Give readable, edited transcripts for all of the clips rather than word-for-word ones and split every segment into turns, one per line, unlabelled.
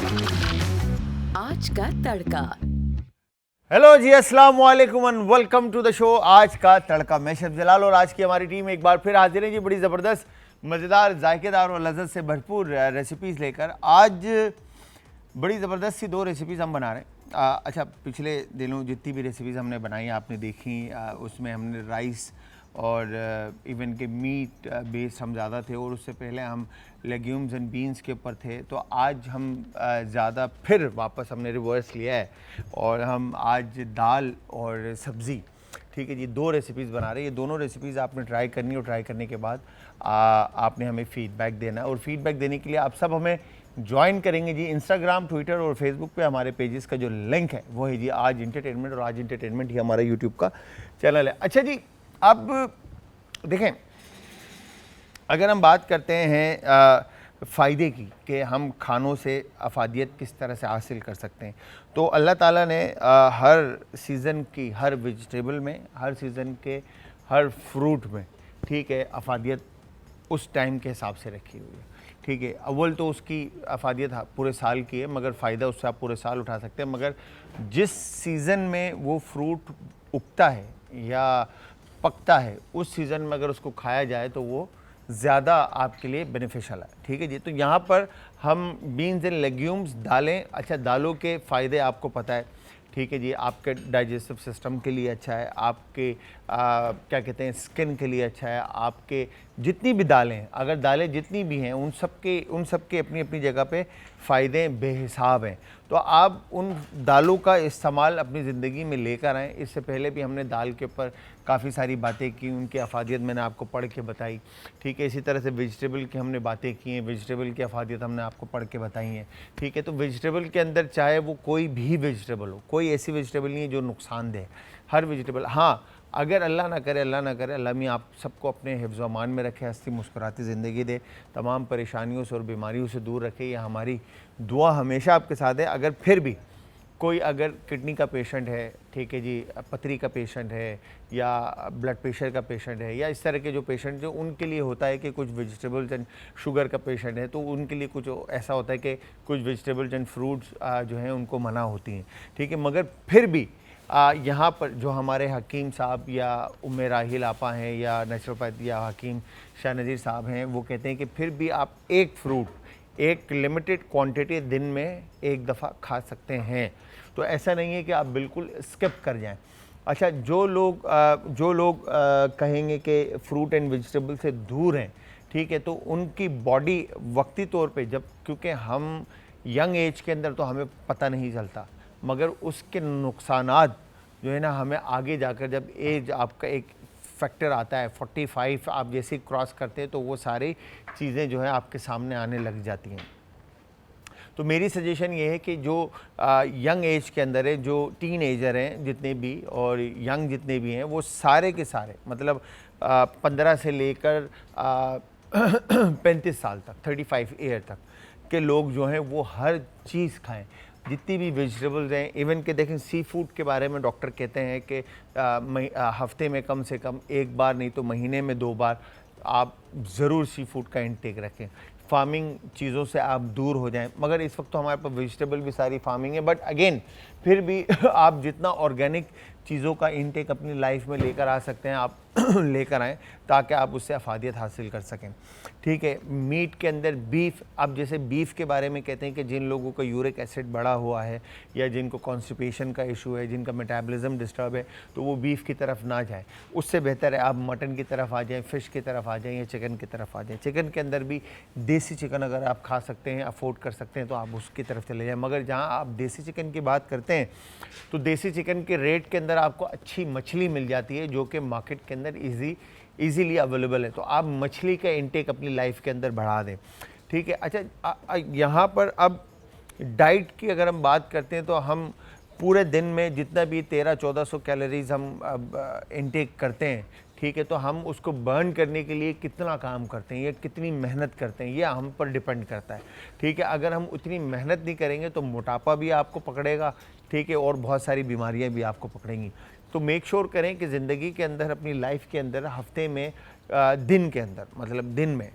आज का तड़का।
हेलो जी, अस्सलाम वालेकुम and welcome to the show आज का तड़का। मैं शेफ जलाल और आज की हमारी टीम एक बार फिर हाजिर है जी, बड़ी ज़बरदस्त, मज़ेदार, जायकेदार और लज़्ज़त से भरपूर रेसिपीज़ लेकर। आज बड़ी ज़बरदस्त सी दो रेसिपीज़ हम बना रहे हैं। अच्छा, पिछले दिनों जितनी भी रेसिपीज़ हमने बनाई आपने देखी, उसमें हमने राइस और इवन के मीट बेस हम ज़्यादा थे और उससे पहले हम लेग्यूम्स एंड बीन्स के ऊपर थे। तो आज हम ज़्यादा फिर वापस हमने रिवर्स लिया है और हम आज दाल और सब्ज़ी, ठीक है जी, दो रेसिपीज़ बना रहे हैं। ये दोनों रेसिपीज़ आपने ट्राई करनी और ट्राई करने के बाद आपने हमें फ़ीडबैक देना है। और फीडबैक देने के लिए आप सब हमें ज्वाइन करेंगे जी। इंस्टाग्राम, ट्विटर और फेसबुक पे हमारे पेजेस का जो लिंक है वो है जी आज इंटरटेनमेंट, और आज इंटरटेनमेंट ही हमारा यूट्यूब का चैनल है। अच्छा जी, अब देखें, अगर हम बात करते हैं फ़ायदे की कि हम खानों से अफादियत किस तरह से हासिल कर सकते हैं, तो अल्लाह ताला ने हर सीज़न की हर वेजिटेबल में, हर सीज़न के हर फ्रूट में, ठीक है, अफादियत उस टाइम के हिसाब से रखी हुई है। ठीक है, अव्वल तो उसकी अफादियत पूरे साल की है, मगर फ़ायदा उससे आप पूरे साल उठा सकते हैं। मगर जिस सीज़न में वो फ्रूट उगता है या पकता है, उस सीज़न में अगर उसको खाया जाए तो वो ज़्यादा आपके लिए बेनिफिशियल है। ठीक है जी, तो यहाँ पर हम बीन्स एंड लेग्यूम्स, दालें, अच्छा दालों के फ़ायदे आपको पता है, ठीक है जी, आपके डाइजेस्टिव सिस्टम के लिए अच्छा है, आपके क्या कहते हैं, स्किन के लिए अच्छा है, आपके जितनी भी दालें हैं, अगर दालें जितनी भी हैं उन सब के अपनी अपनी जगह पे फ़ायदे बेहिसाब हैं। तो आप उन दालों का इस्तेमाल अपनी ज़िंदगी में लेकर आएँ। इससे पहले भी हमने दाल के ऊपर काफ़ी सारी बातें की, उनकी अफादियत मैंने आपको पढ़ के बताई, ठीक है। इसी तरह से वेजिटेबल की हमने बातें की हैं, वेजिटेबल की अफादियत हमने आपको पढ़ के बताई हैं, ठीक है। तो वेजिटेबल के अंदर चाहे वो कोई भी वेजिटेबल हो, कोई ऐसी वेजिटेबल नहीं है जो नुकसानदेह, हर वेजिटेबल, हाँ, अगर अल्लाह ना करे, अल्लाह मियाँ आप सबको अपने हिफ्ज़ अमान में रखे, हंसती मुस्कुराती ज़िंदगी दे, तमाम परेशानियों से और बीमारियों से दूर रखे, यह हमारी दुआ हमेशा आपके साथ है। अगर फिर भी कोई अगर किडनी का पेशेंट है, ठीक है जी, पथरी का पेशेंट है या ब्लड प्रेशर का पेशेंट है या इस तरह के जो पेशेंट, जो उनके लिए होता है कि कुछ वेजिटेबल्स एंड शुगर का पेशेंट है, तो उनके लिए कुछ ऐसा होता है कि कुछ वेजिटेबल्स एंड फ्रूट्स जो हैं उनको मना होती हैं, ठीक है। मगर फिर भी यहाँ पर जो हमारे हकीम साहब या उम्मे राहिल आपा हैं या नेचुरोपैथ या हकीम शाह नज़ीर साहब हैं, वो कहते हैं कि फिर भी आप एक फ्रूट एक लिमिटेड क्वांटिटी दिन में एक दफ़ा खा सकते हैं। तो ऐसा नहीं है कि आप बिल्कुल स्किप कर जाएं। अच्छा, जो लोग कहेंगे कि फ्रूट एंड वेजिटेबल से दूर हैं, ठीक है, तो उनकी बॉडी वक्ती तौर पे, जब क्योंकि हम यंग एज के अंदर तो हमें पता नहीं चलता, मगर उसके नुकसानात जो है ना, हमें आगे जाकर जब एज आपका एक फैक्टर आता है 45 आप जैसे क्रॉस करते हैं, तो वो सारी चीज़ें जो है आपके सामने आने लग जाती हैं। तो मेरी सजेशन ये है कि जो यंग एज के अंदर है, जो टीन एजर हैं जितने भी और यंग जितने भी हैं, वो सारे के सारे, मतलब 15 से लेकर 35 साल तक, 35 ईयर तक के लोग जो हैं वो हर चीज़ खाएं, जितनी भी वेजिटेबल्स हैं। इवन के देखें, सी फूड के बारे में डॉक्टर कहते हैं कि हफ्ते में कम से कम एक बार, नहीं तो महीने में 2 बार आप ज़रूर सी फूड का इंटेक रखें। फार्मिंग चीज़ों से आप दूर हो जाएं। मगर इस वक्त तो हमारे पास वेजिटेबल भी सारी फार्मिंग है, बट अगेन फिर भी आप जितना ऑर्गेनिक चीज़ों का इंटेक अपनी लाइफ में लेकर आ सकते हैं, आप लेकर आएँ, ताकि आप उससे अफादियत हासिल कर सकें, ठीक है। मीट के अंदर बीफ, अब जैसे बीफ के बारे में कहते हैं कि जिन लोगों का यूरिक एसिड बढ़ा हुआ है या जिनको कॉन्स्टिपेशन का इशू है, जिनका मेटाबॉलिज्म डिस्टर्ब है, तो वो बीफ की तरफ ना जाए। उससे बेहतर है आप मटन की तरफ आ जाएँ, फ़िश की तरफ आ जाएँ या चिकन की तरफ आ जाएँ। चिकन के अंदर भी देसी चिकन अगर आप खा सकते हैं, अफोर्ड कर सकते हैं, तो आप उसकी तरफ चले जाएँ। मगर जहाँ आप देसी चिकन की बात करते हैं, तो देसी चिकन के रेट के अंदर आपको अच्छी मछली मिल जाती है, जो कि मार्केट के अंदर ईज़िली अवेलेबल है। तो आप मछली का इंटेक अपनी लाइफ के अंदर बढ़ा दें, ठीक है। अच्छा, यहाँ पर अब डाइट की अगर हम बात करते हैं, तो हम पूरे दिन में जितना भी 1300-1400 कैलोरीज हम इंटेक करते हैं, ठीक है, तो हम उसको बर्न करने के लिए कितना काम करते हैं या कितनी मेहनत करते हैं, ये हम पर डिपेंड करता है, ठीक है। अगर हम उतनी मेहनत नहीं करेंगे तो मोटापा भी आपको पकड़ेगा, ठीक है, और बहुत सारी बीमारियां भी आपको पकड़ेंगी। तो मेक श्योर करें कि ज़िंदगी के अंदर, अपनी लाइफ के अंदर, हफ्ते में दिन के अंदर, मतलब दिन में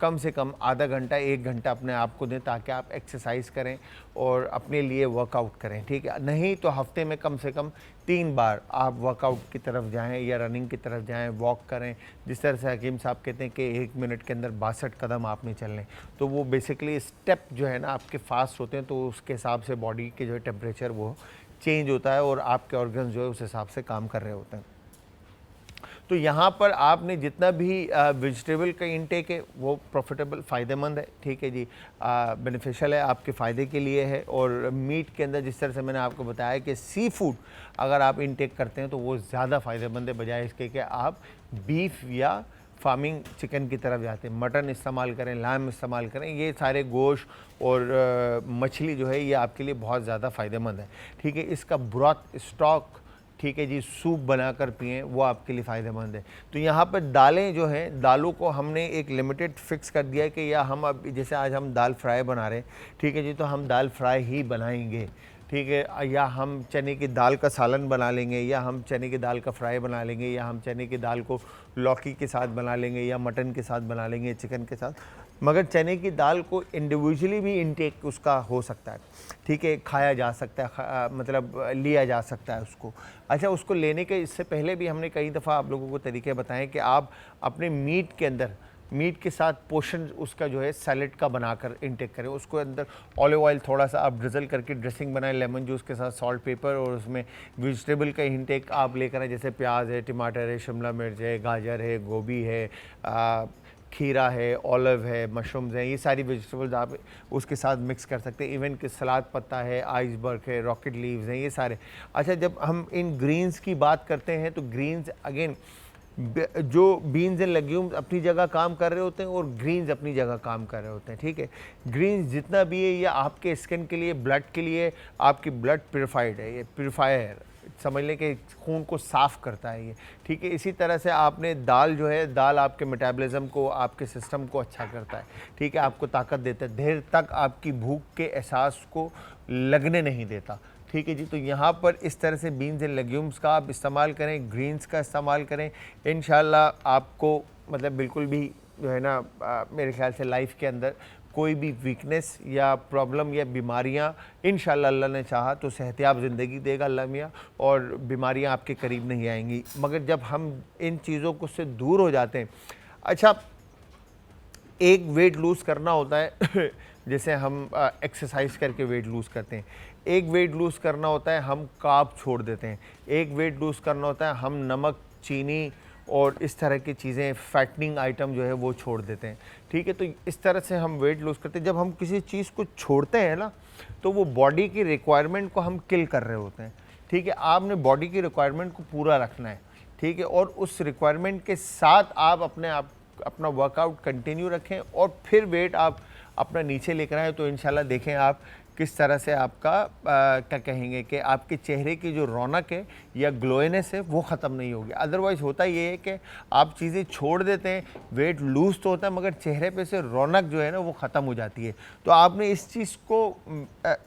कम से कम आधा घंटा 1 घंटा अपने आप को दें, ताकि आप एक्सरसाइज करें और अपने लिए वर्कआउट करें, ठीक है। नहीं तो हफ्ते में कम से कम 3 बार आप वर्कआउट की तरफ जाएं या रनिंग की तरफ जाएं, वॉक करें। जिस तरह से हकीम साहब कहते हैं कि 1 मिनट के अंदर 62 कदम आपने चलने, तो वो बेसिकली स्टेप जो है ना आपके फास्ट होते हैं, तो उसके हिसाब से बॉडी के जो है टेम्परेचर वो चेंज होता है और आपके ऑर्गन जो है उस हिसाब से काम कर रहे होते हैं। तो यहाँ पर आपने जितना भी वेजिटेबल का इंटेक है वो प्रॉफिटेबल, फ़ायदेमंद है, ठीक है जी, बेनिफिशियल है, आपके फ़ायदे के लिए है। और मीट के अंदर जिस तरह से मैंने आपको बताया कि सी फूड अगर आप इंटेक करते हैं तो वो ज़्यादा फ़ायदेमंद है, बजाय इसके कि आप बीफ या फार्मिंग चिकन की तरफ जाते हैं। मटन इस्तेमाल करें, लैम इस्तेमाल करें, ये सारे गोश्त और मछली जो है ये आपके लिए बहुत ज़्यादा फ़ायदेमंद है, ठीक है। इसका ब्रॉथ स्टॉक, ठीक है जी, सूप बनाकर पिएं, वो आपके लिए फ़ायदेमंद है। तो यहाँ पर दालें जो हैं, दालों को हमने एक लिमिटेड फिक्स कर दिया है कि या हम अब जैसे आज हम दाल फ्राई बना रहे हैं, ठीक है जी, तो हम दाल फ्राई ही बनाएंगे, ठीक है। या हम चने की दाल का सालन बना लेंगे, या हम चने की दाल का फ्राई बना लेंगे, या हम चने की दाल को लौकी के साथ बना लेंगे, या मटन के साथ बना लेंगे, चिकन के साथ। मगर चने की दाल को इंडिविजुअली भी इंटेक उसका हो सकता है, ठीक है, खाया जा सकता है, मतलब लिया जा सकता है उसको। अच्छा, उसको लेने के इससे पहले भी हमने कई दफ़ा आप लोगों को तरीके बताएं कि आप अपने मीट के अंदर, मीट के साथ पोर्शन उसका जो है सैलेड का बनाकर इंटेक करें। उसको अंदर ऑलिव ऑयल थोड़ा सा आप ड्रिजल करके ड्रेसिंग बनाएं, लेमन जूस के साथ, सॉल्ट, पेपर, और उसमें वेजिटेबल का इंटेक आप लेकर आए, जैसे प्याज है, टमाटर है, शिमला मिर्च है, गाजर है, गोभी है, खीरा है, ऑलिव है, मशरूम्स हैं, ये सारी वेजिटेबल्स आप उसके साथ मिक्स कर सकते हैं। इवन कि सलाद पत्ता है, आइसबर्ग है, रॉकेट लीव्स हैं, ये सारे। अच्छा, जब हम इन ग्रीन्स की बात करते हैं तो ग्रीन्स अगेन जो बीन्स एंड लेग्यूम्स अपनी जगह काम कर रहे होते हैं और ग्रीन्स अपनी जगह काम कर रहे होते हैं, ठीक है। ग्रीन्स जितना भी है ये आपके स्किन के लिए, ब्लड के लिए, आपकी ब्लड प्योरीफाइड है, ये प्योरीफायर समझ लें कि खून को साफ़ करता है ये, ठीक है। इसी तरह से आपने दाल जो है, दाल आपके मेटाबॉलिज्म को, आपके सिस्टम को अच्छा करता है, ठीक है, आपको ताकत देता है, देर तक आपकी भूख के एहसास को लगने नहीं देता, ठीक है जी। तो यहाँ पर इस तरह से बीन्स एंड लेग्यूम्स का आप इस्तेमाल करें, ग्रीन्स का इस्तेमाल करें, इंशाल्लाह आपको मतलब बिल्कुल भी जो है ना मेरे ख्याल से लाइफ के अंदर कोई भी वीकनेस या प्रॉब्लम या बीमारियाँ, इंशाल्लाह अल्लाह ने चाहा तो सेहतियाब ज़िंदगी देगा अल्लाह मियाँ, और बीमारियाँ आपके करीब नहीं आएंगी। मगर जब हम इन चीज़ों को से दूर हो जाते हैं, अच्छा, एक वेट लूज़ करना होता है जैसे हम एक्सरसाइज करके वेट लूज़ करते हैं, एक वेट लूज़ करना होता है हम कार्ब छोड़ देते हैं, एक वेट लूज़ करना होता है हम नमक, चीनी और इस तरह की चीज़ें, फैटनिंग आइटम जो है वो छोड़ देते हैं, ठीक है। तो इस तरह से हम वेट लूज़ करते हैं। जब हम किसी चीज़ को छोड़ते हैं ना, तो वो बॉडी की रिक्वायरमेंट को हम किल कर रहे होते हैं, ठीक है। आपने बॉडी की रिक्वायरमेंट को पूरा रखना है, ठीक है, और उस रिक्वायरमेंट के साथ आप अपना वर्कआउट कंटिन्यू रखें और फिर वेट आप अपना नीचे लेकर आए, तो इंशाल्लाह देखें आप किस तरह से आपका क्या कहेंगे कि आपके चेहरे की जो रौनक है या ग्लोइनेस है वो ख़त्म नहीं होगी। अदरवाइज़ होता ये है कि आप चीज़ें छोड़ देते हैं, वेट लूज़ तो होता है मगर चेहरे पे से रौनक जो है ना वो ख़त्म हो जाती है। तो आपने इस चीज़ को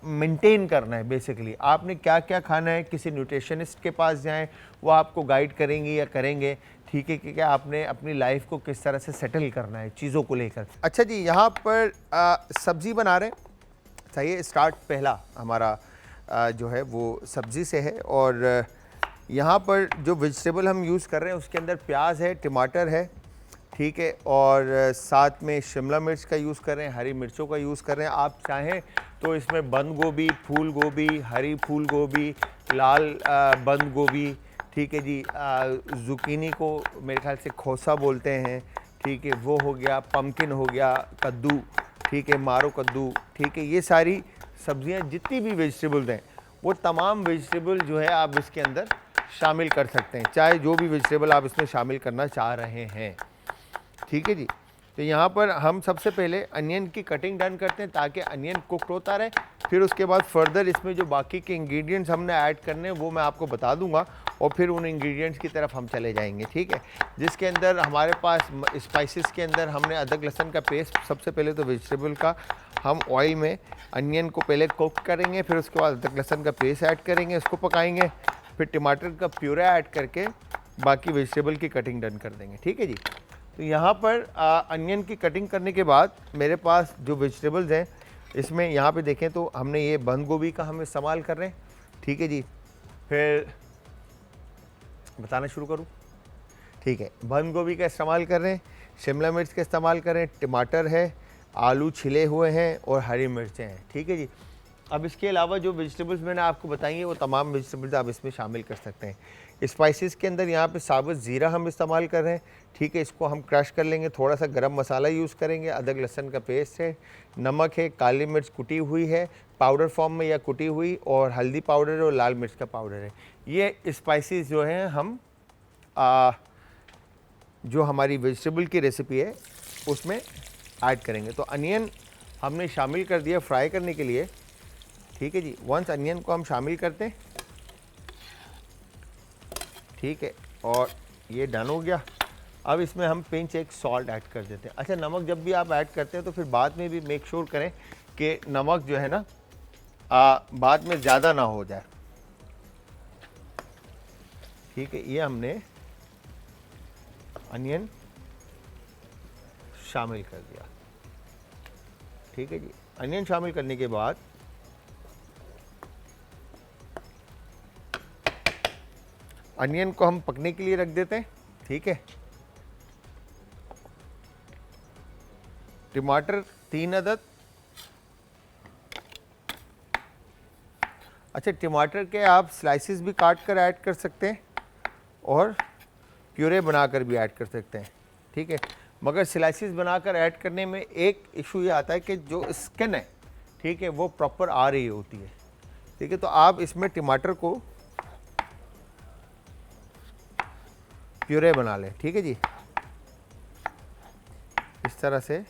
मेंटेन करना है। बेसिकली आपने क्या क्या खाना है, किसी न्यूट्रिशनिस्ट के पास जाएँ, वो आपको गाइड करेंगे या करेंगे, ठीक है, कि आपने अपनी लाइफ को किस तरह से सेटल करना है चीज़ों को लेकर। अच्छा जी, यहाँ पर सब्ज़ी बना रहे हैं, चाहिए स्टार्ट पहला हमारा जो है वो सब्ज़ी से है। और यहाँ पर जो वेजिटेबल हम यूज़ कर रहे हैं उसके अंदर प्याज है, टमाटर है, ठीक है, और साथ में शिमला मिर्च का यूज़ कर रहे हैं, हरी मिर्चों का यूज़ कर रहे हैं। आप चाहें तो इसमें बंद गोभी, फूल गोभी, हरी फूल गोभी, लाल बंद गोभी, ठीक है जी, जुकीनी को मेरे ख्याल से खोसा बोलते हैं, ठीक है, वो हो गया, पम्पकिन हो गया, कद्दू, ठीक है, मारो कद्दू, ठीक है, ये सारी सब्जियां जितनी भी वेजिटेबल्स हैं वो तमाम वेजिटेबल जो है आप इसके अंदर शामिल कर सकते हैं, चाहे जो भी वेजिटेबल आप इसमें शामिल करना चाह रहे हैं, ठीक है जी। तो यहाँ पर हम सबसे पहले अनियन की कटिंग डन करते हैं ताकि अनियन कुकड होता रहे। फिर उसके बाद फर्दर इसमें जो बाकी के इंग्रेडिएंट्स हमने ऐड करने हैं वो मैं आपको बता दूंगा और फिर उन इंग्रेडिएंट्स की तरफ हम चले जाएंगे, ठीक है। जिसके अंदर हमारे पास स्पाइसेस के अंदर हमने अदरक लहसुन का पेस्ट, सबसे पहले तो वेजिटेबल का हम ऑयल में अनियन को पहले कुक करेंगे, फिर उसके बाद अदरक लहसुन का पेस्ट ऐड करेंगे, उसको पकाएंगे, फिर टमाटर का प्यूरा ऐड करके बाकी वेजिटेबल की कटिंग डन कर देंगे, ठीक है जी। तो यहाँ पर अनियन की कटिंग करने के बाद मेरे पास जो वेजिटेबल्स हैं, इसमें यहाँ पे देखें तो हमने ये बंद गोभी का हम इस्तेमाल कर रहे हैं, ठीक है जी। फिर बताना शुरू करूँ, ठीक है। बंद गोभी का इस्तेमाल कर रहे हैं, शिमला मिर्च का इस्तेमाल कर रहे हैं, टमाटर है, आलू छिले हुए हैं और हरी मिर्चें हैं, ठीक है जी। अब इसके अलावा जो वेजिटेबल्स मैंने आपको बताई हैं वो तमाम वेजिटेबल्स आप इसमें शामिल कर सकते हैं। स्पाइसेस के अंदर यहाँ पे साबुत ज़ीरा हम इस्तेमाल कर रहे हैं, ठीक है। इसको हम क्रश कर लेंगे, थोड़ा सा गरम मसाला यूज़ करेंगे, अदरक लहसुन का पेस्ट है, नमक है, काली मिर्च कुटी हुई है पाउडर फॉर्म में या कुटी हुई, और हल्दी पाउडर है और लाल मिर्च का पाउडर है। ये स्पाइसेस जो हैं हम जो हमारी वेजिटेबल की रेसिपी है उसमें ऐड करेंगे। तो अनियन हमने शामिल कर दिया फ्राई करने के लिए, ठीक है जी। वंस अनियन को हम शामिल करते हैं, ठीक है, और ये डन हो गया। अब इसमें हम पिंच एक सॉल्ट ऐड कर देते हैं। अच्छा, नमक जब भी आप ऐड करते हैं तो फिर बाद में भी मेक श्योर करें कि नमक जो है ना बाद में ज़्यादा ना हो जाए, ठीक है। ये हमने अनियन शामिल कर दिया, ठीक है जी। अनियन शामिल करने के बाद अनियन को हम पकने के लिए रख देते हैं, ठीक है। टमाटर 3 अदद। अच्छा, टमाटर के आप स्लाइसेस भी काट कर ऐड कर सकते हैं और प्यूरे बनाकर भी ऐड कर सकते हैं, ठीक है। मगर स्लाइसेस बनाकर ऐड करने में एक इशू ये आता है कि जो स्किन है, ठीक है, वो प्रॉपर आ रही होती है, ठीक है। तो आप इसमें टमाटर को प्यूरे बना लें, ठीक है जी। इस तरह से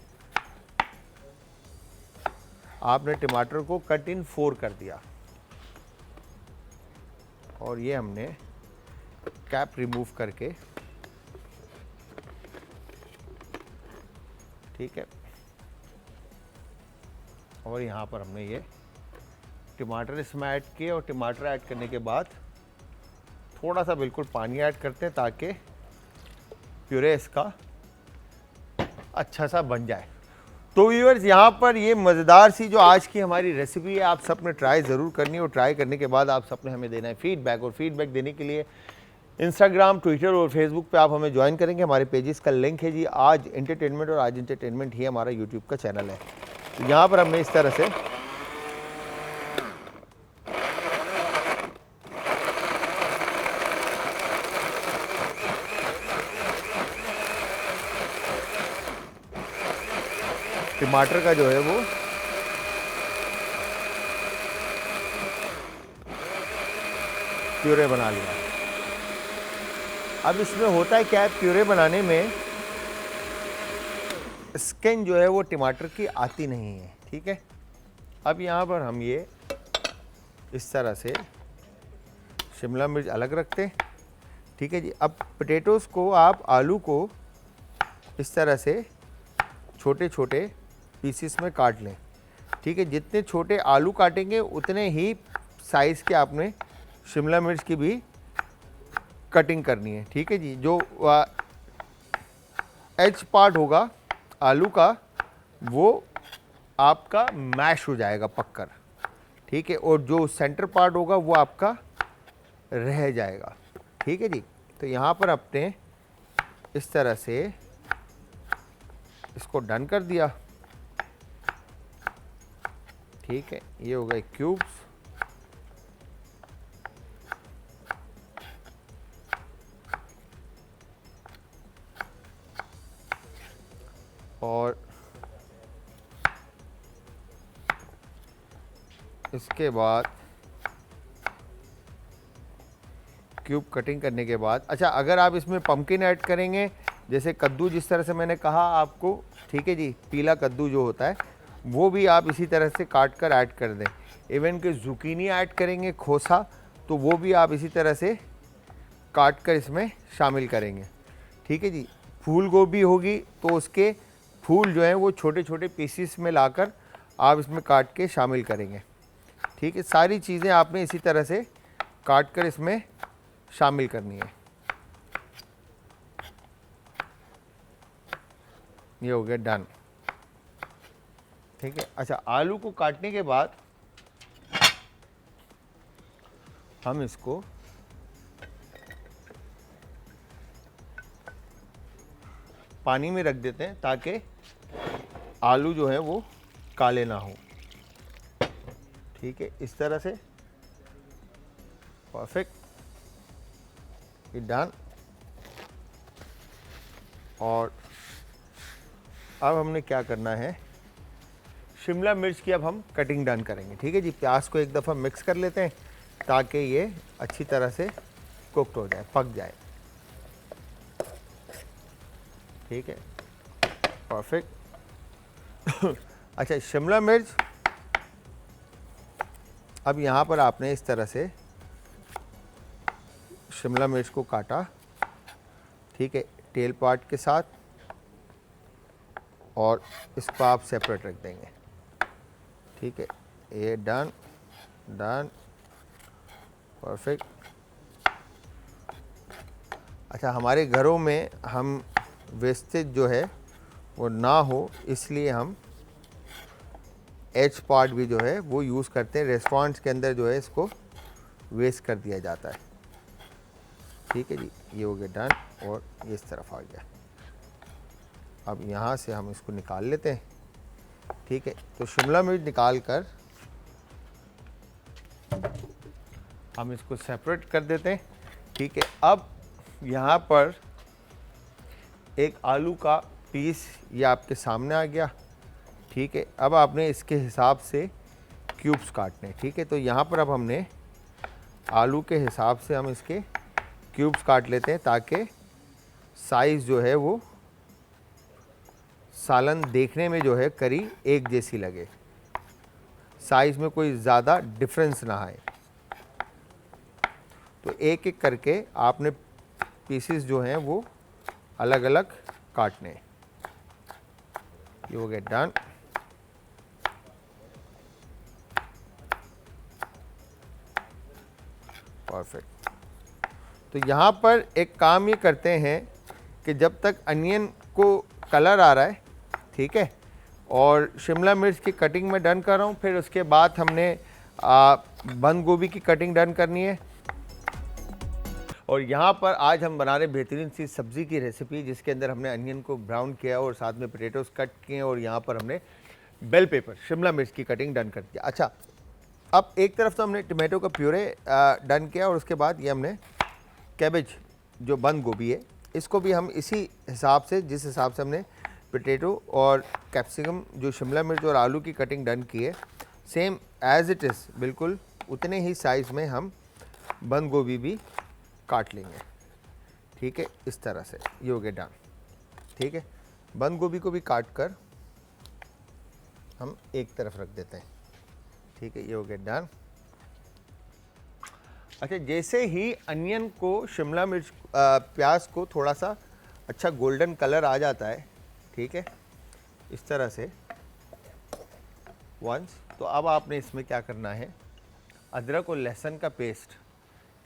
आपने टमाटर को कट इन 4 कर दिया और ये हमने कैप रिमूव करके, ठीक है, और यहाँ पर हमने ये टमाटर इसमें ऐड किए और टमाटर ऐड करने के बाद थोड़ा सा बिल्कुल पानी ऐड करते हैं ताकि प्यूरे इसका अच्छा सा बन जाए। तो व्यूअर्स, यहाँ पर ये मज़ेदार सी जो आज की हमारी रेसिपी है आप सब ने ट्राई ज़रूर करनी है और ट्राई करने के बाद आप सब ने हमें देना है फीडबैक। और फीडबैक देने के लिए इंस्टाग्राम, ट्विटर और फेसबुक पे आप हमें ज्वाइन करेंगे। हमारे पेजेस का लिंक है जी आज एंटरटेनमेंट, और आज एंटरटेनमेंट ही हमारा यूट्यूब का चैनल है। तो यहाँ पर हमने इस तरह से टमाटर का जो है वो प्यूरे बना लिया। अब इसमें होता है क्या है, प्यूरे बनाने में स्किन जो है वो टमाटर की आती नहीं है, ठीक है। अब यहाँ पर हम ये इस तरह से शिमला मिर्च अलग रखते हैं, ठीक है जी। अब पोटैटोज़ को आप आलू को इस तरह से छोटे छोटे पीसेस में काट लें, ठीक है। जितने छोटे आलू काटेंगे उतने ही साइज़ के आपने शिमला मिर्च की भी कटिंग करनी है, ठीक है जी। जो एज पार्ट होगा आलू का वो आपका मैश हो जाएगा पककर, ठीक है, और जो सेंटर पार्ट होगा वो आपका रह जाएगा, ठीक है जी। तो यहाँ पर अपने इस तरह से इसको डन कर दिया, ठीक है। ये हो गए क्यूब्स, और इसके बाद क्यूब कटिंग करने के बाद, अच्छा, अगर आप इसमें पम्पकिन ऐड करेंगे, जैसे कद्दू जिस तरह से मैंने कहा आपको, ठीक है जी, पीला कद्दू जो होता है वो भी आप इसी तरह से काट कर ऐड कर दें। इवन कि जुकीनी ऐड करेंगे, खोसा, तो वो भी आप इसी तरह से काट कर इसमें शामिल करेंगे, ठीक है जी। फूल गोभी होगी तो उसके फूल जो हैं वो छोटे छोटे पीसीस में लाकर आप इसमें काट के शामिल करेंगे, ठीक है। सारी चीज़ें आपने इसी तरह से काट कर इसमें शामिल करनी है। ये हो गया डन। ठीक है, अच्छा आलू को काटने के बाद हम इसको पानी में रख देते हैं ताकि आलू जो है वो काले ना हो। ठीक है, इस तरह से परफेक्ट, ये डन। और अब हमने क्या करना है, शिमला मिर्च की अब हम कटिंग डन करेंगे। ठीक है जी, प्याज को एक दफ़ा मिक्स कर लेते हैं ताकि ये अच्छी तरह से कुक्ड हो जाए, पक जाए। ठीक है, परफेक्ट। अच्छा, शिमला मिर्च अब यहाँ पर आपने इस तरह से शिमला मिर्च को काटा। ठीक है, टेल पार्ट के साथ, और इसको आप सेपरेट रख देंगे। ठीक है, ये डन डन, परफेक्ट। अच्छा, हमारे घरों में हम वेस्टेज जो है वो ना हो, इसलिए हम एज पार्ट भी जो है वो यूज़ करते हैं। रेस्टोरेंट्स के अंदर जो है इसको वेस्ट कर दिया जाता है। ठीक है जी, ये हो गया डन, और ये इस तरफ आ गया। अब यहाँ से हम इसको निकाल लेते हैं। ठीक है, तो शिमला मिर्च निकाल कर हम इसको सेपरेट कर देते हैं। ठीक है, अब यहाँ पर एक आलू का पीस ये आपके सामने आ गया। ठीक है, अब आपने इसके हिसाब से क्यूब्स काटने। ठीक है, तो यहाँ पर अब हमने आलू के हिसाब से हम इसके क्यूब्स काट लेते हैं ताकि साइज़ जो है वो सालन देखने में जो है करीब एक जैसी लगे, साइज़ में कोई ज़्यादा डिफरेंस ना आए। तो एक एक करके आपने पीसेस जो हैं वो अलग अलग काटने। ये हो गया डन। परफेक्ट। तो यहाँ पर एक काम ये करते हैं कि जब तक अनियन को कलर आ रहा है, ठीक है, और शिमला मिर्च की कटिंग में डन कर रहा हूँ, फिर उसके बाद हमने बंद गोभी की कटिंग डन करनी है। और यहाँ पर आज हम बना रहे बेहतरीन सी सब्ज़ी की रेसिपी, जिसके अंदर हमने अनियन को ब्राउन किया और साथ में पोटैटोस कट किए, और यहाँ पर हमने बेल पेपर शिमला मिर्च की कटिंग डन कर दिया। अच्छा, अब एक तरफ तो हमने टमाटो का प्यूरे डन किया, और उसके बाद ये हमने कैबेज जो बंद गोभी है इसको भी हम इसी हिसाब से, जिस हिसाब से हमने पोटैटो और कैप्सिकम जो शिमला मिर्च और आलू की कटिंग डन की है, सेम एज़ इट इज़ बिल्कुल उतने ही साइज़ में हम बंद गोभी भी काट लेंगे। ठीक है, इस तरह से ये हो गया डन। ठीक है, बंद गोभी को भी काट कर हम एक तरफ रख देते हैं। ठीक है, ये हो गया डन। अच्छा, जैसे ही अनियन को, शिमला मिर्च प्याज को थोड़ा सा अच्छा गोल्डन कलर आ जाता है, ठीक है, इस तरह से वंस, तो अब आपने इसमें क्या करना है, अदरक और लहसुन का पेस्ट,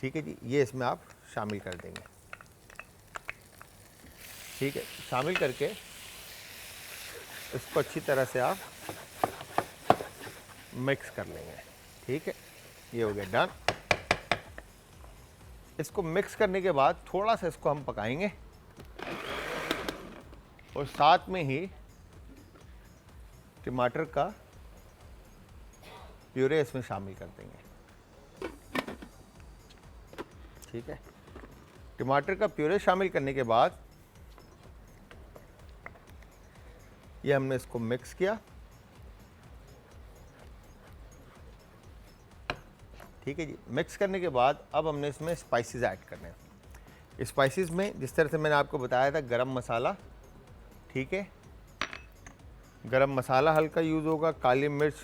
ठीक है जी, ये इसमें आप शामिल कर देंगे। ठीक है, शामिल करके इसको अच्छी तरह से आप मिक्स कर लेंगे। ठीक है, ये हो गया डन। इसको मिक्स करने के बाद थोड़ा सा इसको हम पकाएंगे, और साथ में ही टमाटर का प्यूरे इसमें शामिल कर देंगे। ठीक है, टमाटर का प्यूरे शामिल करने के बाद ये हमने इसको मिक्स किया। ठीक है जी, मिक्स करने के बाद अब हमने इसमें स्पाइसेस ऐड करने हैं। स्पाइसेस में जिस तरह से मैंने आपको बताया था, गरम मसाला, ठीक है, गरम मसाला हल्का यूज़ होगा, काली मिर्च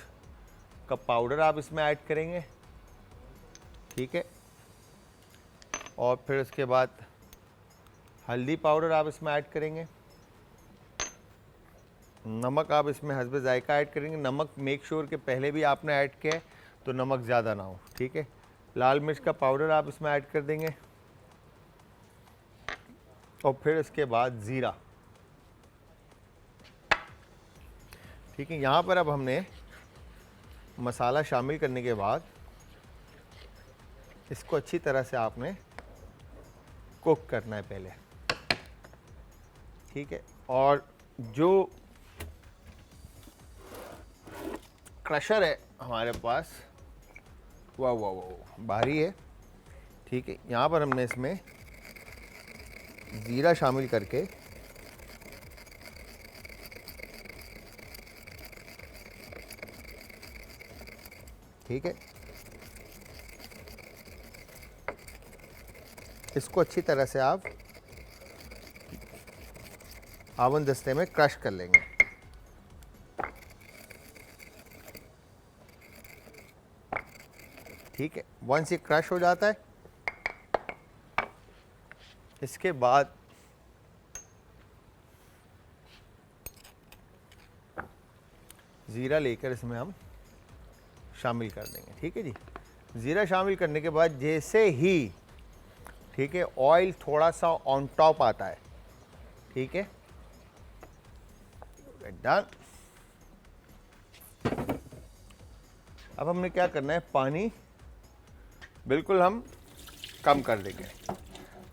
का पाउडर आप इसमें ऐड करेंगे। ठीक है, और फिर उसके बाद हल्दी पाउडर आप इसमें ऐड करेंगे, नमक आप इसमें हस्बे जायका ऐड करेंगे। नमक मेक श्योर कि पहले भी आपने ऐड किया है तो नमक ज़्यादा ना हो। ठीक है, लाल मिर्च का पाउडर आप इसमें ऐड कर देंगे, और फिर इसके बाद ज़ीरा। ठीक है, यहाँ पर अब हमने मसाला शामिल करने के बाद इसको अच्छी तरह से आपने कुक करना है पहले। ठीक है, और जो क्रशर है हमारे पास वाह वाह वाह भारी है। ठीक है, यहाँ पर हमने इसमें ज़ीरा शामिल करके ठीक है, इसको अच्छी तरह से आप आवन दस्ते में क्रश कर लेंगे। ठीक है, वंस ये क्रश हो जाता है, इसके बाद ज़ीरा लेकर इसमें हम शामिल कर देंगे। ठीक है जी, ज़ीरा शामिल करने के बाद जैसे ही ठीक है ऑयल थोड़ा सा ऑन टॉप आता है, ठीक है, डन। अब हमने क्या करना है, पानी बिल्कुल हम कम कर देंगे,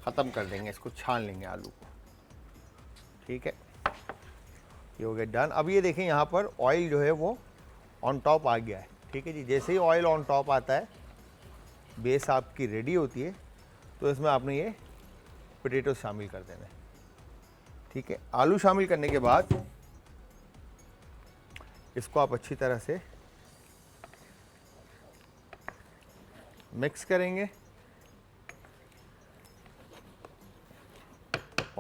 ख़त्म कर देंगे, इसको छान लेंगे आलू को। ठीक है, ये हो गया डन। अब ये देखें यहाँ पर ऑयल जो है वो ऑन टॉप आ गया है। ठीक है जी, जैसे ही ऑयल ऑन टॉप आता है, बेस आपकी रेडी होती है, तो इसमें आपने ये पोटैटो शामिल कर देना है। ठीक है, आलू शामिल करने के बाद इसको आप अच्छी तरह से मिक्स करेंगे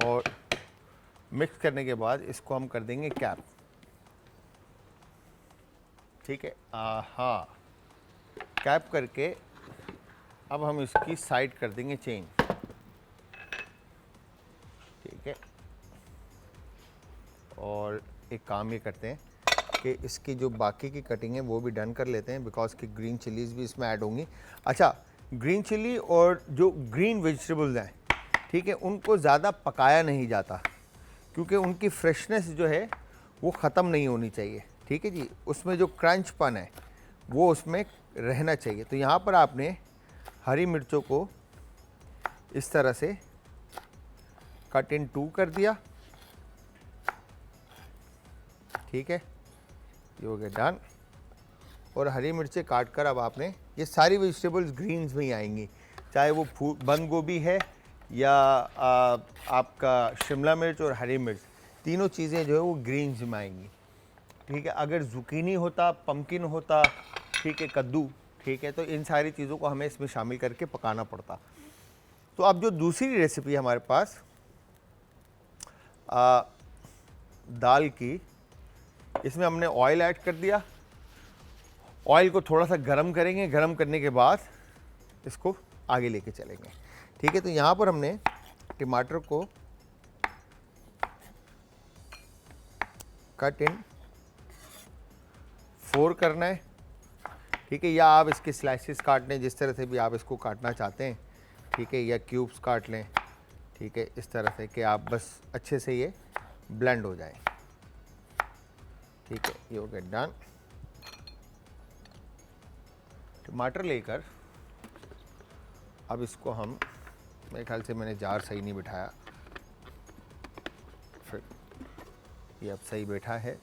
और मिक्स करने के बाद इसको हम कर देंगे कैप। ठीक है, हाँ, कैप करके अब हम इसकी साइड कर देंगे चेंज। ठीक है, और एक काम ये करते हैं कि इसकी जो बाकी की कटिंग है वो भी डन कर लेते हैं, बिकॉज की ग्रीन चिलीज़ भी इसमें ऐड होंगी। अच्छा, ग्रीन चिली और जो ग्रीन वेजिटेबल्स हैं, ठीक है, उनको ज़्यादा पकाया नहीं जाता, क्योंकि उनकी फ्रेशनेस जो है वो ख़त्म नहीं होनी चाहिए। ठीक है जी, उसमें जो क्रंचपन है वो उसमें रहना चाहिए। तो यहाँ पर आपने हरी मिर्चों को इस तरह से कट इन 2 कर दिया। ठीक है, ये हो गया डन। और हरी मिर्चें काट कर अब आपने, ये सारी वेजिटेबल्स ग्रीन्स में ही आएंगी, चाहे वो बंद गोभी है या आपका शिमला मिर्च और हरी मिर्च, तीनों चीज़ें जो है वो ग्रीन्स में आएंगी। ठीक है, अगर जुकीनी होता, पम्पकिन होता, ठीक है, कद्दू, ठीक है, तो इन सारी चीज़ों को हमें इसमें शामिल करके पकाना पड़ता। तो अब जो दूसरी रेसिपी है हमारे पास दाल की, इसमें हमने ऑयल ऐड कर दिया। ऑयल को थोड़ा सा गरम करेंगे, गरम करने के बाद इसको आगे लेके चलेंगे। ठीक है, तो यहाँ पर हमने टमाटर को कट इन 4 करना है। ठीक है, या आप इसके स्लाइसेस काट लें, जिस तरह से भी आप इसको काटना चाहते हैं। ठीक है, या क्यूब्स काट लें। ठीक है, इस तरह से कि आप बस अच्छे से ये ब्लेंड हो जाए। ठीक है, ये हो गया डन। टमाटर लेकर अब इसको हम, मेरे ख्याल से मैंने जार सही नहीं बिठाया, फिर ये अब सही बैठा है।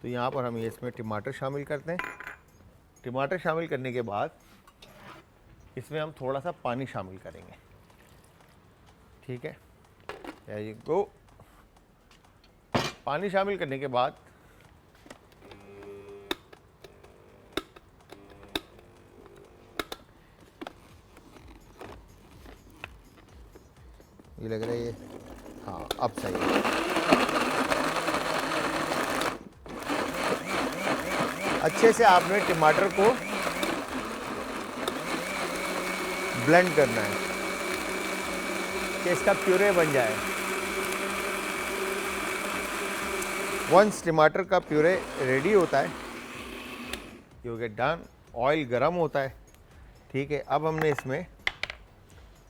तो यहाँ पर हम ये इसमें टमाटर शामिल करते हैं। टमाटर शामिल करने के बाद इसमें हम थोड़ा सा पानी शामिल करेंगे। ठीक है, ये गो। पानी शामिल करने के बाद ये लग रहा है ये, हाँ अब सही है। अच्छे से आपने टमाटर को ब्लेंड करना है कि इसका प्यूरे बन जाए। वंस टमाटर का प्यूरे रेडी होता है, यू गेट डन, ऑयल गरम होता है। ठीक है, अब हमने इसमें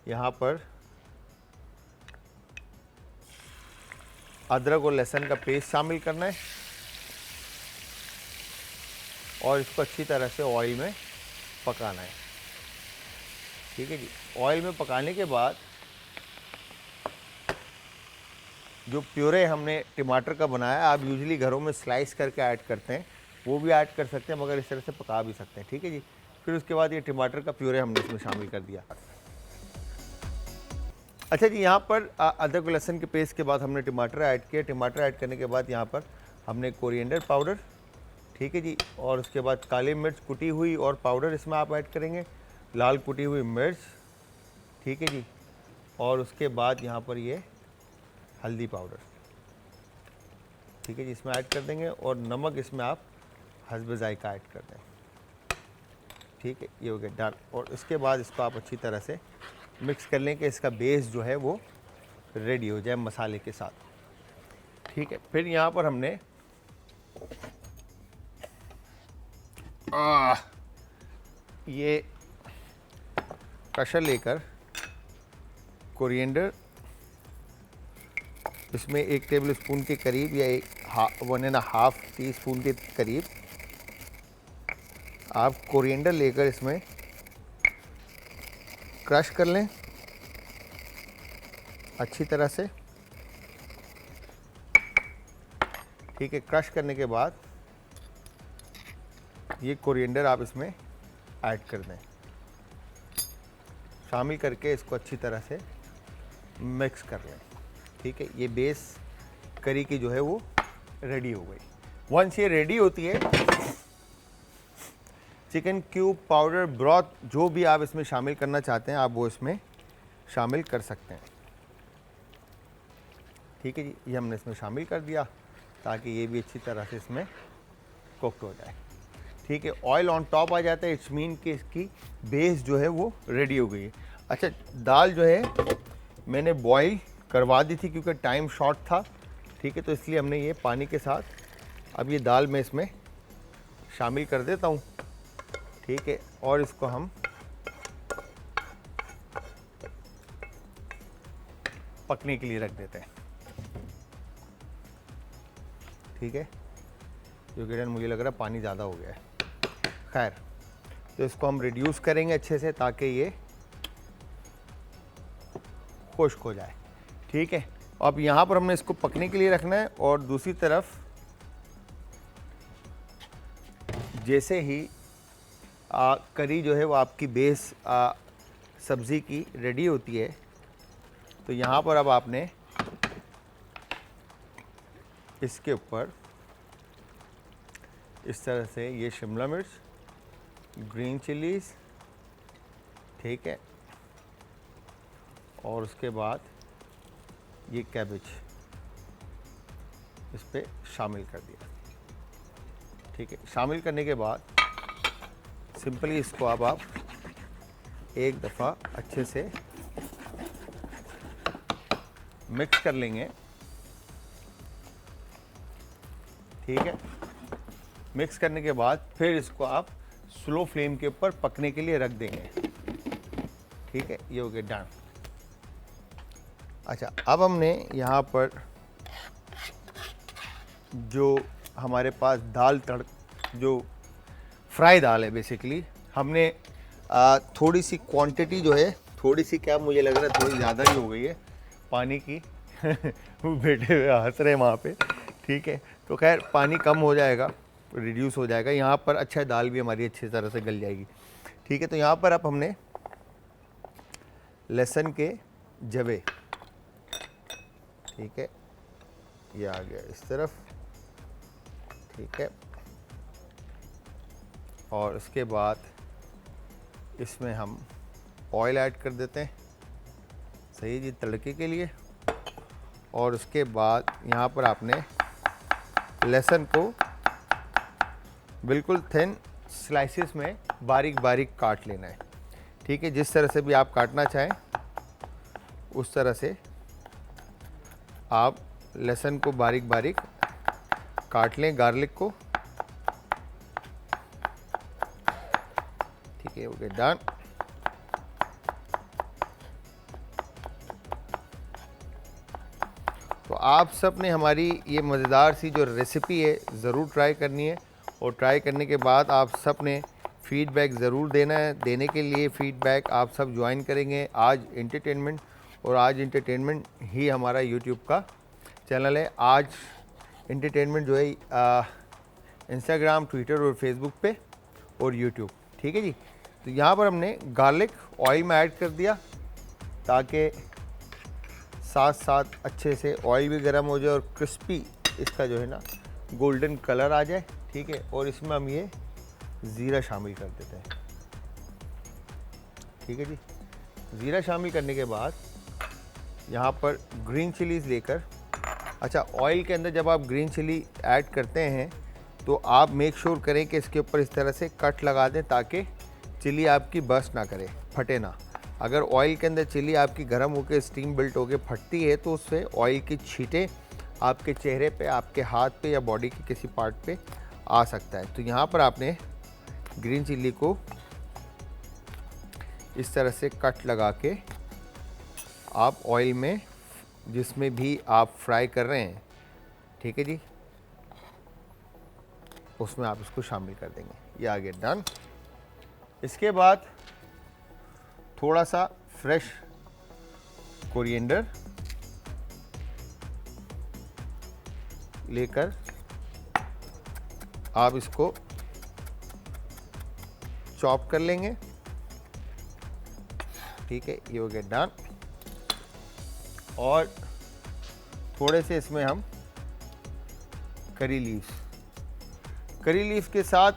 यहाँ पर अदरक और लहसुन का पेस्ट शामिल करना है। और इसको अच्छी तरह से ऑयल में पकाना है। ठीक है जी। ऑयल में पकाने के बाद जो प्योरे हमने टमाटर का बनाया, आप यूजुअली घरों में स्लाइस करके ऐड करते हैं, वो भी ऐड कर सकते हैं, मगर इस तरह से पका भी सकते हैं। ठीक है जी। फिर उसके बाद ये टमाटर का प्योरे हमने इसमें शामिल कर दिया। अच्छा जी, यहाँ पर अदरक लहसुन के पेस्ट के बाद हमने टमाटर ऐड किया। टमाटर ऐड करने के बाद यहाँ पर हमने कोरिएंडर पाउडर, ठीक है जी, और उसके बाद काली मिर्च कुटी हुई और पाउडर इसमें आप ऐड करेंगे, लाल कुटी हुई मिर्च, ठीक है जी, और उसके बाद यहाँ पर ये हल्दी पाउडर, ठीक है जी, इसमें ऐड कर देंगे, और नमक इसमें आप हस्ब जायका ऐड कर दें। ठीक है, ये हो गया डन। और इसके बाद इसको आप अच्छी तरह से मिक्स कर लें कि इसका बेस जो है वो रेडी हो जाए मसाले के साथ। ठीक है, फिर यहाँ पर हमने ये कशर लेकर कोरिएंडर इसमें 1 टेबल स्पून के करीब या 1.5 टीस्पून के करीब आप कोरिएंडर लेकर इसमें क्रश कर लें अच्छी तरह से। ठीक है, क्रश करने के बाद ये कोरिएंडर आप इसमें ऐड कर दें, शामिल करके इसको अच्छी तरह से मिक्स कर लें। ठीक है, ये बेस करी की जो है वो रेडी हो गई। वंस ये रेडी होती है, चिकन क्यूब, पाउडर, ब्रॉथ, जो भी आप इसमें शामिल करना चाहते हैं आप वो इसमें शामिल कर सकते हैं। ठीक है जी, ये हमने इसमें शामिल कर दिया ताकि ये भी अच्छी तरह से इसमें कुक्ड हो जाए। ठीक है, ऑयल ऑन टॉप आ जाता है, इट्स मीन कि इसकी बेस जो है वो रेडी हो गई है। अच्छा, दाल जो है मैंने बॉईल करवा दी थी क्योंकि टाइम शॉर्ट था। ठीक है, तो इसलिए हमने ये पानी के साथ अब ये दाल मैं इसमें शामिल कर देता हूँ। ठीक है, और इसको हम पकने के लिए रख देते हैं। ठीक है, क्योंकि मुझे लग रहा है पानी ज़्यादा हो गया है। खैर, तो इसको हम रिड्यूस करेंगे अच्छे से ताकि ये खुश्क हो जाए। ठीक है, अब यहाँ पर हमने इसको पकने के लिए रखना है, और दूसरी तरफ जैसे ही करी जो है वो आपकी बेस सब्ज़ी की रेडी होती है, तो यहाँ पर अब आपने इसके ऊपर इस तरह से ये शिमला मिर्च, ग्रीन चिलीज़, ठीक है, और उसके बाद ये कैबेज इस पर शामिल कर दिया। ठीक है, शामिल करने के बाद सिंपली इसको अब आप एक दफ़ा अच्छे से मिक्स कर लेंगे। ठीक है, मिक्स करने के बाद फिर इसको आप स्लो फ्लेम के ऊपर पकने के लिए रख देंगे। ठीक है, ये हो गया डन। अच्छा, अब हमने यहाँ पर जो हमारे पास दाल जो फ्राई दाल है, बेसिकली हमने थोड़ी सी क्वांटिटी जो है, थोड़ी सी क्या मुझे लग रहा है थोड़ी ज़्यादा ही हो गई है पानी की वो बैठे हुए हंस रहे हैं वहाँ पे। ठीक है, तो खैर पानी कम हो जाएगा, रिड्यूस हो जाएगा यहाँ पर। अच्छा, दाल भी हमारी अच्छी तरह से गल जाएगी। ठीक है, तो यहाँ पर अब हमने लहसुन के जवे, ठीक है, ये आ गया इस तरफ। ठीक है, और उसके बाद इसमें हम ऑयल ऐड कर देते हैं, सही जी, तड़के के लिए। और उसके बाद यहाँ पर आपने लहसुन को बिल्कुल थिन स्लाइसेस में बारीक बारीक काट लेना है। ठीक है, जिस तरह से भी आप काटना चाहें उस तरह से आप लहसुन को बारीक बारीक काट लें, गार्लिक को। ठीक है, हो गया डन। तो आप सब ने हमारी ये मज़ेदार सी जो रेसिपी है ज़रूर ट्राई करनी है, और ट्राई करने के बाद आप सब ने फीडबैक ज़रूर देना है। देने के लिए फ़ीडबैक आप सब ज्वाइन करेंगे आज एंटरटेनमेंट, और आज एंटरटेनमेंट ही हमारा यूट्यूब का चैनल है। आज एंटरटेनमेंट जो है इंस्टाग्राम, ट्विटर और फेसबुक पे और यूट्यूब, ठीक है जी। तो यहाँ पर हमने गार्लिक ऑयल में ऐड कर दिया ताकि साथ साथ अच्छे से ऑयल भी गर्म हो जाए और क्रिस्पी इसका जो है ना गोल्डन कलर आ जाए, ठीक है। और इसमें हम ये ज़ीरा शामिल कर देते हैं, ठीक है जी। ज़ीरा शामिल करने के बाद यहाँ पर ग्रीन चिलीज़ लेकर, अच्छा ऑयल के अंदर जब आप ग्रीन चिली ऐड करते हैं तो आप मेक श्योर करें कि इसके ऊपर इस तरह से कट लगा दें ताकि चिली आपकी बर्स्ट ना करे, फटे ना। अगर ऑयल के अंदर चिली आपकी गर्म होकर स्टीम बिल्ट होकर फटती है तो उससे ऑयल की छींटें आपके चेहरे पे, आपके हाथ पे या बॉडी के किसी पार्ट पे आ सकता है। तो यहाँ पर आपने ग्रीन चिली को इस तरह से कट लगा के आप ऑयल में जिसमें भी आप फ्राई कर रहे हैं, ठीक है जी, उसमें आप इसको शामिल कर देंगे। ये आ गया डन। इसके बाद थोड़ा सा फ्रेश कोरिएंडर लेकर आप इसको चॉप कर लेंगे, ठीक है। ये हो गया डन। और थोड़े से इसमें हम करी लीव्स के साथ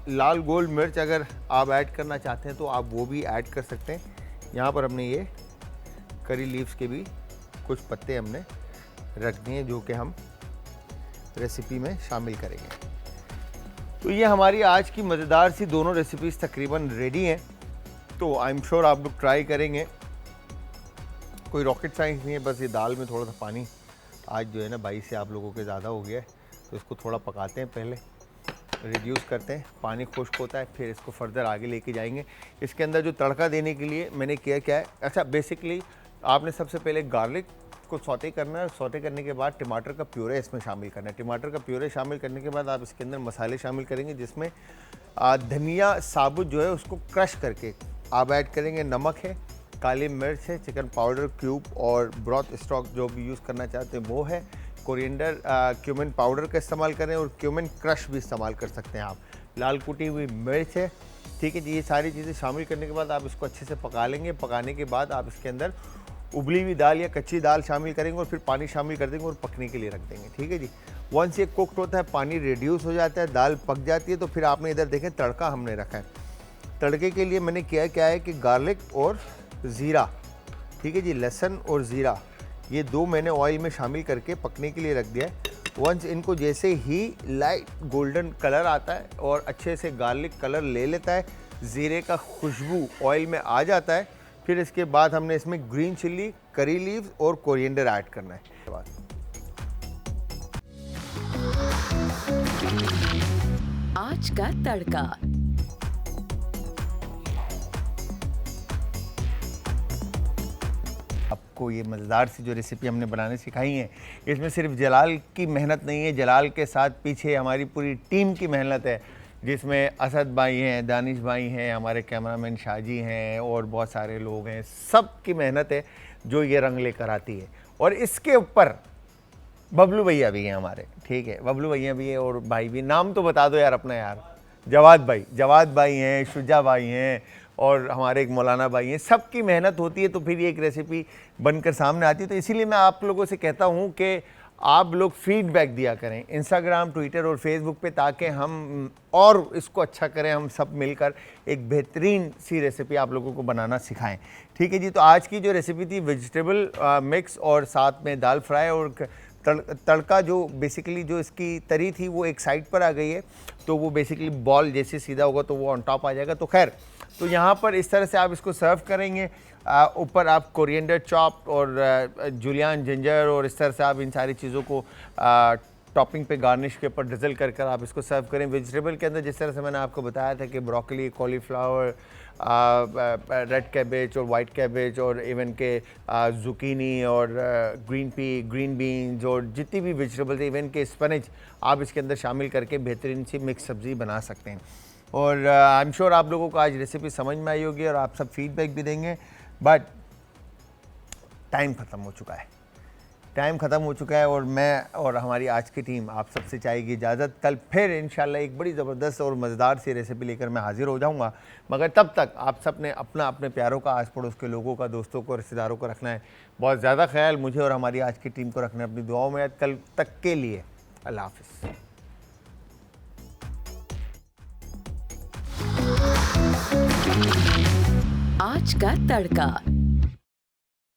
लाल गोल मिर्च अगर आप ऐड करना चाहते हैं तो आप वो भी ऐड कर सकते हैं। यहाँ पर हमने ये करी लीव्स के भी कुछ पत्ते हमने रख दिए जो कि हम रेसिपी में शामिल करेंगे। तो ये हमारी आज की मज़ेदार सी दोनों रेसिपीज़ तकरीबन रेडी हैं। तो आई एम श्योर आप लोग ट्राई करेंगे। कोई रॉकेट साइंस नहीं है, बस ये दाल में थोड़ा सा पानी आज जो है ना 22 से आप लोगों के ज़्यादा हो गया है, तो इसको थोड़ा पकाते हैं, पहले रिड्यूस करते हैं, पानी खुश्क होता है, फिर इसको फर्दर आगे लेके जाएंगे। इसके अंदर जो तड़का देने के लिए मैंने किया क्या है, अच्छा बेसिकली आपने सबसे पहले गार्लिक को सौते करना है। सौते करने के बाद टमाटर का प्यूरे इसमें शामिल करना है। टमाटर का प्यूरे शामिल करने के बाद आप इसके अंदर मसाले शामिल करेंगे जिसमें धनिया साबुत जो है उसको क्रश करके आप ऐड करेंगे। नमक है, काली मिर्च है, चिकन पाउडर क्यूब और ब्रॉथ स्टॉक जो भी यूज़ करना चाहते हैं वो है। कोरिएंडर क्यूमिन पाउडर का इस्तेमाल करें और क्यूमिन क्रश भी इस्तेमाल कर सकते हैं आप। लाल कुटी हुई मिर्च है, ठीक है जी। ये सारी चीज़ें शामिल करने के बाद आप इसको अच्छे से पका लेंगे। पकाने के बाद आप इसके अंदर उबली हुई दाल या कच्ची दाल शामिल करेंगे और फिर पानी शामिल कर देंगे और पकने के लिए रख देंगे, ठीक है जी। वंस ये कुक्ड होता है, पानी रिड्यूस हो जाता है, दाल पक जाती है, तो फिर आपने इधर देखें तड़का हमने रखा है। तड़के के लिए मैंने किया क्या है कि गार्लिक और ज़ीरा, ठीक है जी, लहसुन और ज़ीरा ये दो मैंने ऑयल में शामिल करके पकने के लिए रख दिया है। वंस इनको जैसे ही लाइट गोल्डन कलर आता है और अच्छे से गार्लिक कलर ले लेता है, ज़ीरे का खुशबू ऑयल में आ जाता है, फिर इसके बाद हमने इसमें ग्रीन चिल्ली, करी लीव्स और कोरिएंडर ऐड करना है।
आज का तड़का।
आपको ये मज़ेदार सी जो रेसिपी हमने बनाने सिखाई है, इसमें सिर्फ जलाल की मेहनत नहीं है, जलाल के साथ पीछे हमारी पूरी टीम की मेहनत है, जिसमें असद भाई हैं, दानिश भाई हैं, हमारे कैमरामैन शाहजी हैं और बहुत सारे लोग हैं। सब की मेहनत है जो ये रंग लेकर आती है। और इसके ऊपर बबलू भैया भी हैं हमारे, ठीक है, बबलू भैया भी है और भाई भी। नाम तो बता दो यार अपना यार। जवाद भाई हैं, शुजा भाई हैं और हमारे एक मौलाना भाई हैं। सबकी मेहनत होती है तो फिर ये एक रेसिपी बनकर सामने आती है। तो इसीलिए मैं आप लोगों से कहता हूँ कि आप लोग फीडबैक दिया करें इंस्टाग्राम, ट्विटर और फेसबुक पे, ताकि हम और इसको अच्छा करें, हम सब मिलकर एक बेहतरीन सी रेसिपी आप लोगों को बनाना सिखाएं, ठीक है जी। तो आज की जो रेसिपी थी वेजिटेबल मिक्स और साथ में दाल फ्राई और तड़का, जो बेसिकली जो इसकी तरी थी वो एक साइड पर आ गई है, तो वो बेसिकली बॉल जैसे सीधा होगा तो वो ऑन टॉप आ जाएगा। तो खैर, तो यहाँ पर इस तरह से आप इसको सर्व करेंगे। ऊपर आप कोरिएंडर चॉप और जुलियन जिंजर और इस तरह से आप इन सारी चीज़ों को टॉपिंग पे गार्निश के ऊपर ड्रिजल कर आप इसको सर्व करें। वेजिटेबल के अंदर जिस तरह से मैंने आपको बताया था कि ब्रोकली, कॉलीफ्लावर, रेड कैबेज और वाइट कैबेज और इवन के जुकीनी और ग्रीन बीन्स और जितनी भी वेजिटेबल्स, इवन के स्पिनच आप इसके अंदर शामिल करके बेहतरीन सी मिक्स सब्ज़ी बना सकते हैं। और आई एम श्योर आप लोगों को आज रेसिपी समझ में आई होगी और आप सब फीडबैक भी देंगे, बट टाइम ख़त्म हो चुका है। और मैं और हमारी आज की टीम आप सबसे चाहेगी इजाज़त। कल फिर इंशाल्लाह एक बड़ी ज़बरदस्त और मज़ेदार सी रेसिपी लेकर मैं हाज़िर हो जाऊंगा, मगर तब तक आप सब ने अपने प्यारों का, आस पड़ोस के लोगों का, दोस्तों को, रिश्तेदारों को रखना है बहुत ज़्यादा ख्याल। मुझे और हमारी आज की टीम को रखना है अपनी दुआओं में। कल तक के लिए अल्लाह हाफ़िज़।
आज का तड़का।